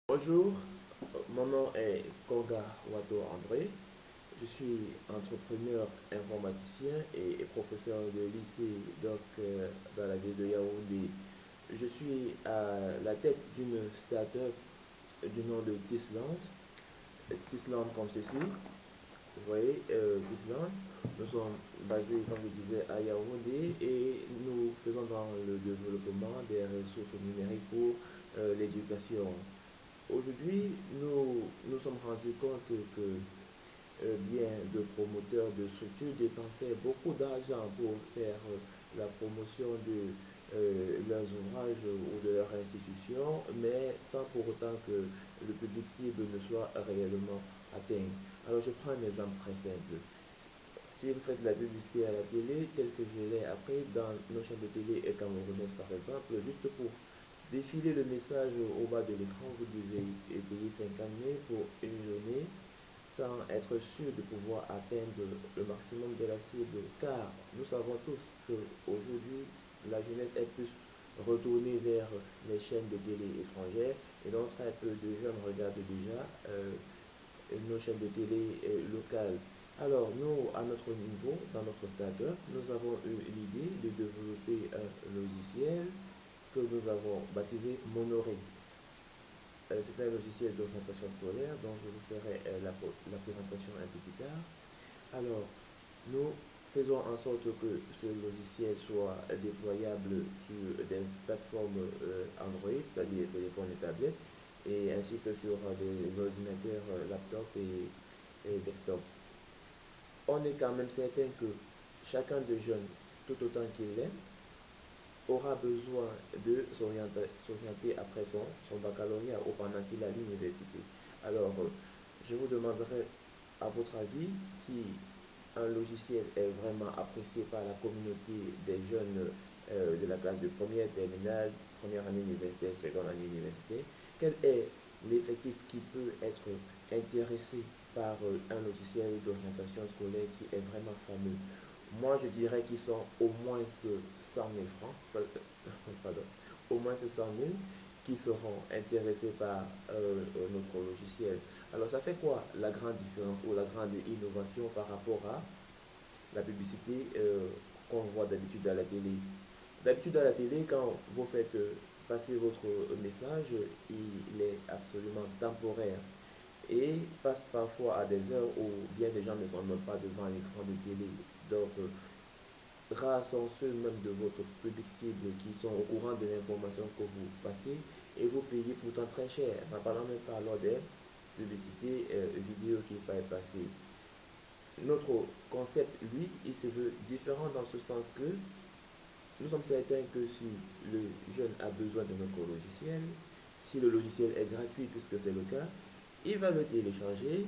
Bonjour, mon nom est Koga Wato André. Je suis entrepreneur informaticien et professeur de lycée dans la ville de Yaoundé. Je suis à la tête d'une start-up du nom de Tisland. Tisland comme ceci. Vous voyez, Tisland. Nous sommes basés, comme je disais, à Yaoundé et nous faisons dans le développement des ressources numériques pour l'éducation. Aujourd'hui, nous sommes rendus compte que bien de promoteurs de structures dépensaient beaucoup d'argent pour faire la promotion de leurs ouvrages ou de leur institution, mais sans pour autant que le public cible ne soit réellement atteint. Alors je prends un exemple très simple. Si vous faites de la publicité à la télé, telle que je l'ai appris dans nos chaînes de télé et camerounaises par exemple, juste pour défiler le message au bas de l'écran, vous devez payer 50 000 pour une journée sans être sûr de pouvoir atteindre le maximum de la cible. Car nous savons tous qu'aujourd'hui, la jeunesse est plus retournée vers les chaînes de télé étrangères et donc très peu de jeunes regardent déjà nos chaînes de télé locales. Alors, nous, à notre niveau, dans notre startup, nous avons eu l'idée de développer un logiciel que nous avons baptisé Monoré. C'est un logiciel d'orientation scolaire dont je vous ferai la présentation un peu plus tard. Alors, nous faisons en sorte que ce logiciel soit déployable sur des plateformes Android, c'est-à-dire téléphones et tablettes, et ainsi que sur des ordinateurs laptop et desktop. On est quand même certain que chacun des jeunes, tout autant qu'il l'aime, aura besoin de s'orienter après son baccalauréat ou pendant qu'il est à l'université. Alors, je vous demanderai à votre avis si un logiciel est vraiment apprécié par la communauté des jeunes de la classe de première, terminale, première année universitaire, seconde année universitaire. Quel est l'effectif qui peut être intéressé par un logiciel d'orientation scolaire qui est vraiment fameux? Moi, je dirais qu'ils sont au moins 100 000 francs, pardon, au moins 100 000 qui seront intéressés par notre logiciel. Alors, ça fait quoi la grande différence ou la grande innovation par rapport à la publicité qu'on voit d'habitude à la télé? D'habitude à la télé, quand vous faites passer votre message, il est absolument temporaire et passe parfois à des heures où bien des gens ne sont même pas devant l'écran de télé. Donc, rares sont ceux même de votre public cible qui sont au courant de l'information que vous passez et vous payez pourtant très cher, n'en parlant même pas alors des publicités vidéo qu'il faille passer. Notre concept, lui, il se veut différent dans ce sens que nous sommes certains que si le jeune a besoin de notre logiciel, si le logiciel est gratuit puisque c'est le cas, il va le télécharger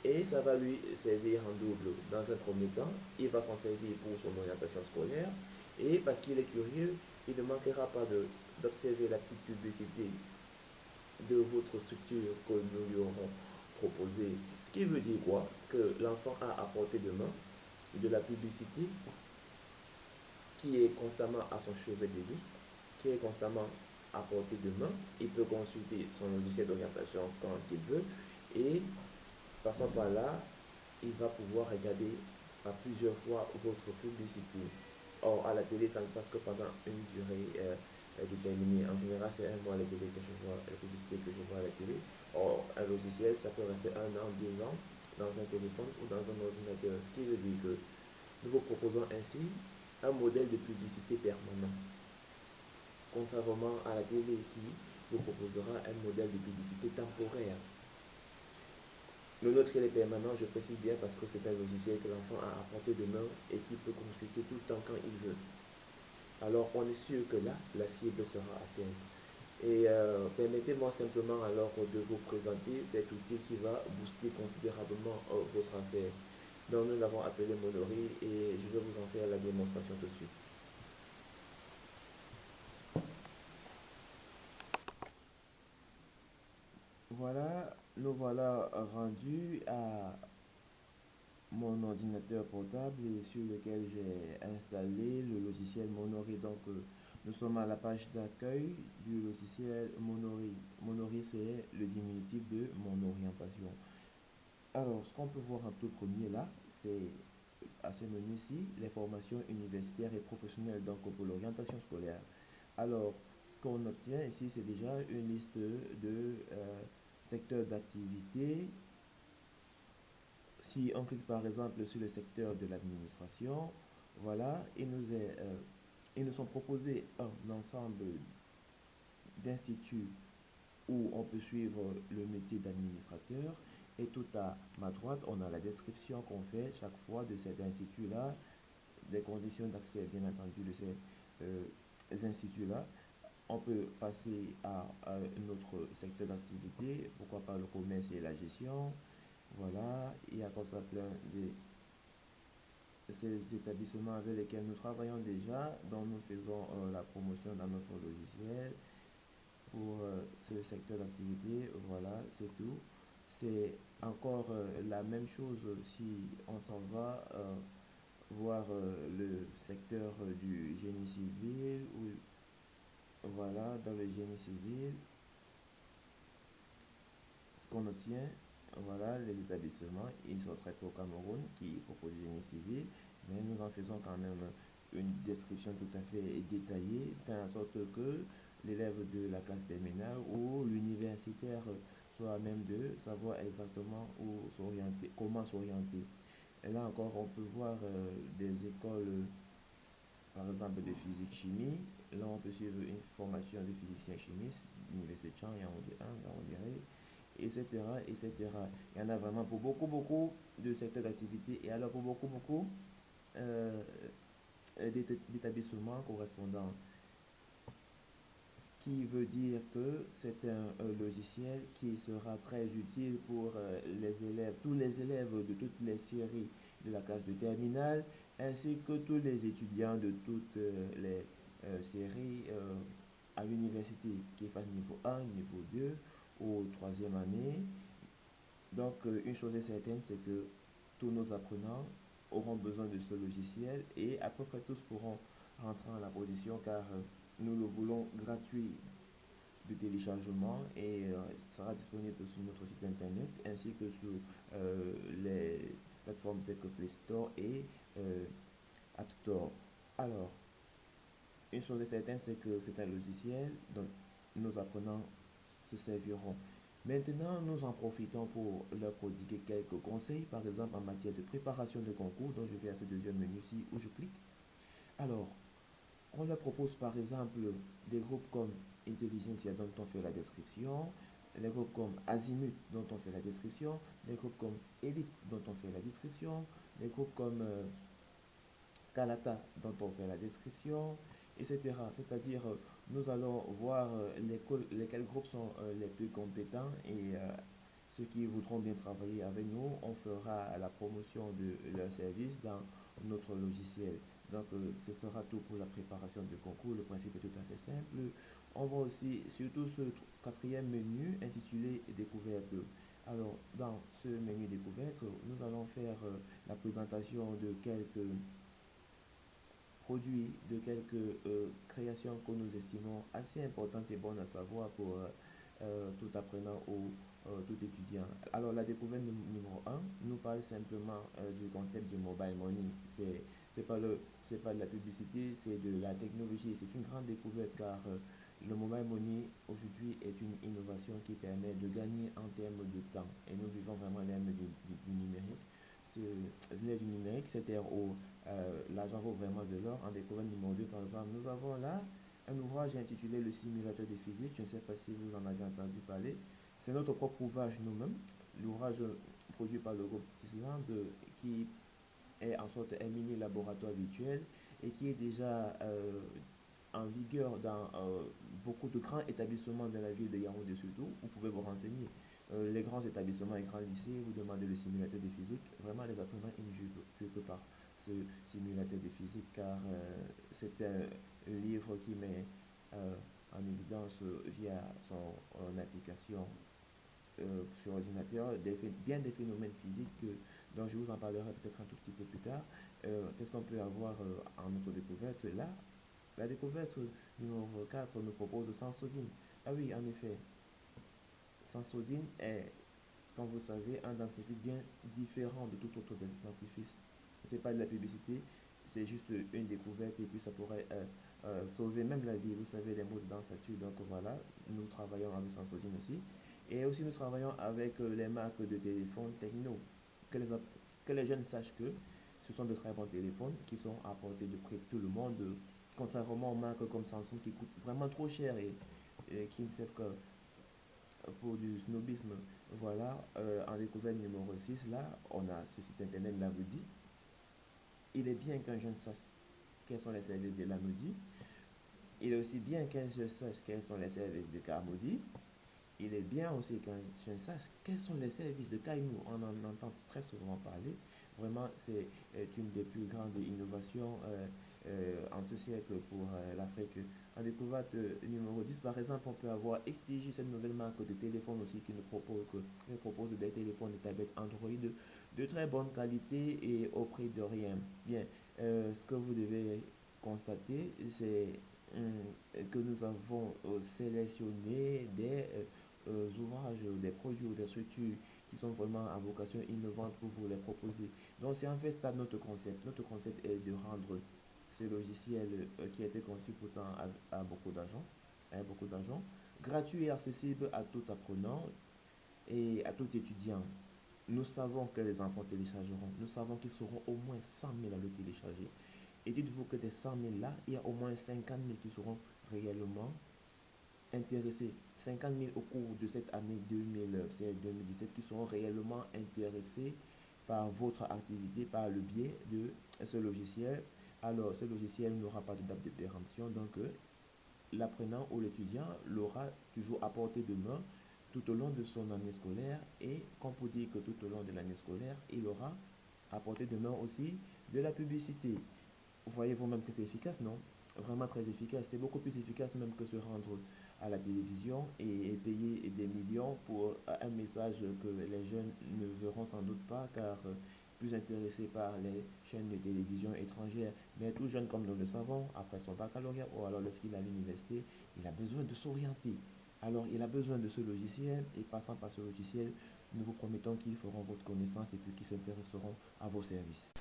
et ça va lui servir en double. Dans un premier temps, il va s'en servir pour son orientation scolaire. Et parce qu'il est curieux, il ne manquera pas d'observer la petite publicité de votre structure que nous lui aurons proposée. Ce qui veut dire quoi? Que l'enfant a à portée de main de la publicité qui est constamment à son chevet de vie, qui est constamment à portée de main. Il peut consulter son logiciel d'orientation quand il veut. Et passant par là, il va pouvoir regarder à plusieurs fois votre publicité. Or, à la télé, ça ne passe que pendant une durée déterminée. En général, c'est un mois les publicités que je vois à la télé. Or, un logiciel, ça peut rester un an, 2 ans dans un téléphone ou dans un ordinateur. Ce qui veut dire que nous vous proposons ainsi un modèle de publicité permanent. Contrairement à la télé qui vous proposera un modèle de publicité temporaire. Le nôtre, il est permanent, je précise bien, parce que c'est un logiciel que l'enfant a à portée de main et qui peut consulter tout le temps quand il veut. Alors, on est sûr que là, la cible sera atteinte. Et permettez-moi simplement alors de vous présenter cet outil qui va booster considérablement votre affaire. Donc, nous l'avons appelé Monory et je vais vous en faire la démonstration tout de suite. Voilà, nous voilà rendus à mon ordinateur portable et sur lequel j'ai installé le logiciel Monory. Donc, nous sommes à la page d'accueil du logiciel Monory. Monory, c'est le diminutif de mon orientation. Alors, ce qu'on peut voir en tout premier là, c'est à ce menu-ci, les formations universitaires et professionnelles, donc pour l'orientation scolaire. Alors, ce qu'on obtient ici, c'est déjà une liste de secteurs d'activité. Si on clique par exemple sur le secteur de l'administration, voilà, ils nous sont proposés un ensemble d'instituts où on peut suivre le métier d'administrateur. Et tout à ma droite, on a la description qu'on fait chaque fois de cet institut-là, des conditions d'accès, bien entendu, de ces instituts-là. On peut passer à un autre secteur d'activité, pourquoi pas le commerce et la gestion. Voilà, il y a comme ça plein de ces établissements avec lesquels nous travaillons déjà, dont nous faisons la promotion dans notre logiciel pour ce secteur d'activité. Voilà, c'est tout. C'est encore la même chose si on s'en va voir le secteur du génie civil ou voilà, dans le génie civil, ce qu'on obtient, voilà, les établissements, ils sont très peu au Cameroun qui proposent du génie civil, mais nous en faisons quand même une description tout à fait détaillée, de sorte que l'élève de la classe terminale ou l'universitaire soit à même de savoir exactement où s'orienter, comment s'orienter. Et là encore, on peut voir des écoles par exemple de physique-chimie. Là, on peut suivre une formation de physicien-chimiste, l'université de Chang, Yaoundé 1, Yaoundé, etc., etc. Il y en a vraiment pour beaucoup, beaucoup de secteurs d'activité et alors pour beaucoup, beaucoup euh, d'établissements correspondants. Ce qui veut dire que c'est un logiciel qui sera très utile pour les élèves, tous les élèves de toutes les séries de la classe de terminale, ainsi que tous les étudiants de toutes les séries à l'université, qui fassent niveau 1, niveau 2 ou troisième année. Donc, une chose est certaine, c'est que tous nos apprenants auront besoin de ce logiciel et à peu près tous pourront rentrer en la position car nous le voulons gratuit de téléchargement et sera disponible sur notre site internet ainsi que sur les plateformes telles que Play Store et App Store. Alors, une chose est certaine, c'est que c'est un logiciel dont nos apprenants se serviront. Maintenant, nous en profitons pour leur prodiguer quelques conseils, par exemple en matière de préparation de concours, dont je vais à ce deuxième menu-ci où je clique. Alors, on leur propose par exemple des groupes comme Intelligentsia dont on fait la description, les groupes comme Azimut dont on fait la description, les groupes comme Elite dont on fait la description, les groupes comme Calata dont on fait la description, etc. C'est-à-dire, nous allons voir lesquels groupes sont les plus compétents et ceux qui voudront bien travailler avec nous, on fera la promotion de leur service dans notre logiciel. Donc, ce sera tout pour la préparation du concours. Le principe est tout à fait simple. On va aussi, surtout ce quatrième menu intitulé Découverte. Alors, dans ce menu Découverte, nous allons faire la présentation de quelques produit de quelques créations que nous estimons assez importantes et bonnes à savoir pour tout apprenant ou tout étudiant. Alors la découverte numéro un nous parle simplement du concept du mobile money. C'est pas de la publicité, c'est de la technologie. C'est une grande découverte car le mobile money aujourd'hui est une innovation qui permet de gagner en termes de temps. Et nous vivons vraiment l'ère du numérique. L'ère du numérique, cette ère où l'argent vaut vraiment de l'or. En découverte numéro 2, par exemple, nous avons là un ouvrage intitulé Le simulateur de physique. Je ne sais pas si vous en avez entendu parler. C'est notre propre ouvrage nous-mêmes. L'ouvrage produit par le groupe Tisland qui est en sorte un mini laboratoire virtuel et qui est déjà en vigueur dans beaucoup de grands établissements de la ville de Yaoundé surtout. Vous pouvez vous renseigner. Les grands établissements et grands lycées, vous demandez le simulateur de physique. Vraiment, les apprenants ils ne jouent que par ce simulateur de physique car c'est un livre qui met en évidence via son application sur ordinateur bien des phénomènes physiques dont je vous en parlerai peut-être un tout petit peu plus tard. Qu'est-ce qu'on peut avoir en notre découverte là? La découverte numéro 4 nous propose Sensodyne. Ah oui, en effet, Sensodyne est, comme vous savez, un dentifrice bien différent de tout autre dentifrice. C'est pas de la publicité, c'est juste une découverte et puis ça pourrait sauver même la vie. Vous savez, les maux de dents ça tue, donc voilà, nous travaillons avec Sensodyne aussi. Et aussi nous travaillons avec les marques de téléphones Techno. Que les, que les jeunes sachent que ce sont de très bons téléphones qui sont à portée de près de tout le monde, contrairement aux marques comme Samsung qui coûtent vraiment trop cher et qui ne servent que pour du snobisme. Voilà, en découverte numéro 6 là, on a ce site internet Lamodi. Il est bien qu'un jeune sache quels sont les services de Lamodi. Il est aussi bien qu'un jeune sache quels sont les services de Carmodi. Il est bien aussi qu'un jeune sache quels sont les services de Kaimou. On en entend très souvent parler. Vraiment, c'est une des plus grandes innovations en ce siècle pour l'Afrique. En découverte numéro 10, par exemple, on peut avoir XTJ, cette nouvelle marque de téléphone aussi qui nous propose des téléphones et tablettes Android de très bonne qualité et au prix de rien. Bien, ce que vous devez constater, c'est que nous avons sélectionné des ouvrages, des produits ou des structures qui sont vraiment à vocation innovante pour vous les proposer. Donc c'est en fait ça notre concept. Notre concept est de rendre ces logiciels qui étaient conçus pourtant à beaucoup d'argent, gratuit et accessible à tout apprenant et à tout étudiant. Nous savons que les enfants téléchargeront. Nous savons qu'ils seront au moins 100 000 à le télécharger. Et dites-vous que des 100 000 là, il y a au moins 50 000 qui seront réellement intéressés. 50 000 au cours de cette année 2017 qui seront réellement intéressés par votre activité, par le biais de ce logiciel. Alors, ce logiciel n'aura pas de date de péremption, donc l'apprenant ou l'étudiant l'aura toujours à portée de main tout au long de son année scolaire et qu'on peut dire que tout au long de l'année scolaire, il aura à portée de main aussi de la publicité. Vous voyez vous-même que c'est efficace, non? Vraiment très efficace. C'est beaucoup plus efficace même que se rendre à la télévision et payer des millions pour un message que les jeunes ne verront sans doute pas car plus intéressés par les chaînes de télévision étrangères. Mais tout jeune, comme nous le savons, après son baccalauréat ou alors lorsqu'il est à l'université, il a besoin de s'orienter. Alors, il a besoin de ce logiciel et passant par ce logiciel, nous vous promettons qu'ils feront votre connaissance et puis qu'ils s'intéresseront à vos services.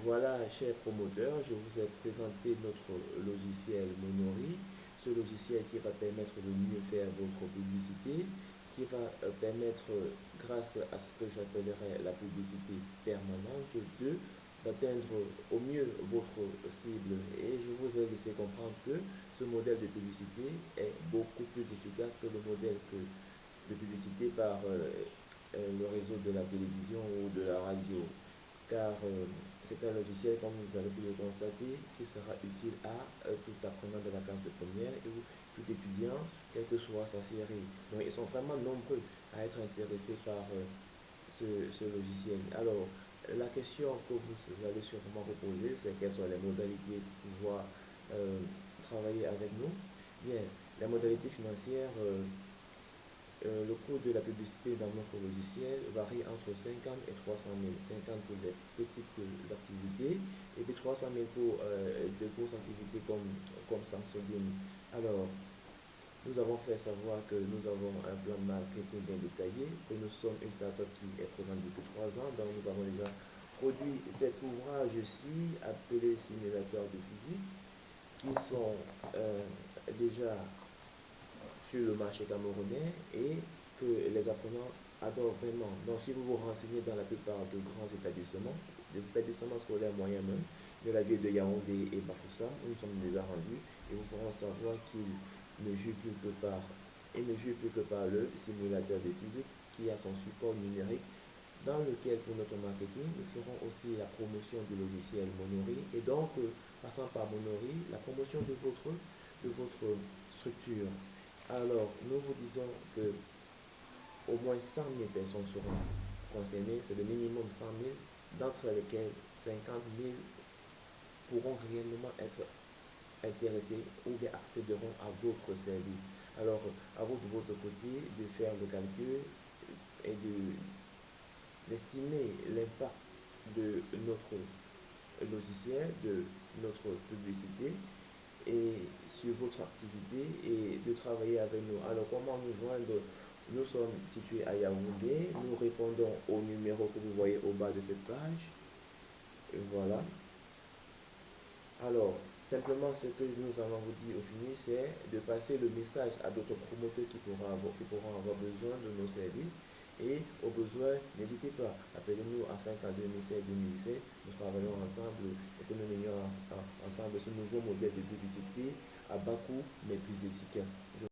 Voilà, chers promoteurs, je vous ai présenté notre logiciel Monori, ce logiciel qui va permettre de mieux faire votre publicité, qui va permettre, grâce à ce que j'appellerais la publicité permanente, d'atteindre au mieux votre cible. Et je vous ai laissé comprendre que ce modèle de publicité est beaucoup plus efficace que le modèle de publicité par le réseau de la télévision ou de la radio, car c'est un logiciel, comme vous avez pu le constater, qui sera utile à tout apprenant de la classe de première ou tout étudiant, quelle que soit sa série. Donc, ils sont vraiment nombreux à être intéressés par ce logiciel. Alors, la question que vous allez sûrement vous poser, c'est quelles sont les modalités pour pouvoir travailler avec nous. Bien, les modalités financières, le coût de la publicité dans notre logiciel varie entre 50 et 300 000. 50 pour les petites activités et puis 300 000 pour de grosses activités comme Samsudin. Alors, nous avons fait savoir que nous avons un plan de marketing bien détaillé, que nous sommes une startup qui est présente depuis 3 ans, donc nous avons déjà produit cet ouvrage-ci appelé simulateur de physique, qui sont déjà sur le marché camerounais et que les apprenants adorent vraiment. Donc si vous vous renseignez dans la plupart de grands établissements, des établissements scolaires moyens même, de la ville de Yaoundé et Bafoussa, nous sommes déjà rendus et vous pourrez savoir qu'ils ne jouent plus que par le simulateur de physique qui a son support numérique dans lequel pour notre marketing, nous ferons aussi la promotion du logiciel Monori et donc, passant par Monori, la promotion de votre structure. Alors, nous vous disons que au moins 100 000 personnes seront concernées, c'est le minimum 100 000, d'entre lesquelles 50 000 pourront réellement être intéressés ou bien accéderont à votre service. Alors, à vous de votre côté de faire le calcul et d'estimer l'impact de notre logiciel, de notre publicité et sur votre activité et de travailler avec nous. Alors, comment nous joindre Nous sommes situés à Yaoundé. Nous répondons au numéro que vous voyez au bas de cette page. Et voilà. Alors, simplement ce que nous allons vous dire au fini, c'est de passer le message à d'autres promoteurs qui pourront avoir besoin de nos services. Et au besoin, n'hésitez pas, appelez-nous afin qu'en 2016-2017, nous travaillons ensemble et que nous menions ensemble ce nouveau modèle de publicité à bas coût mais plus efficace.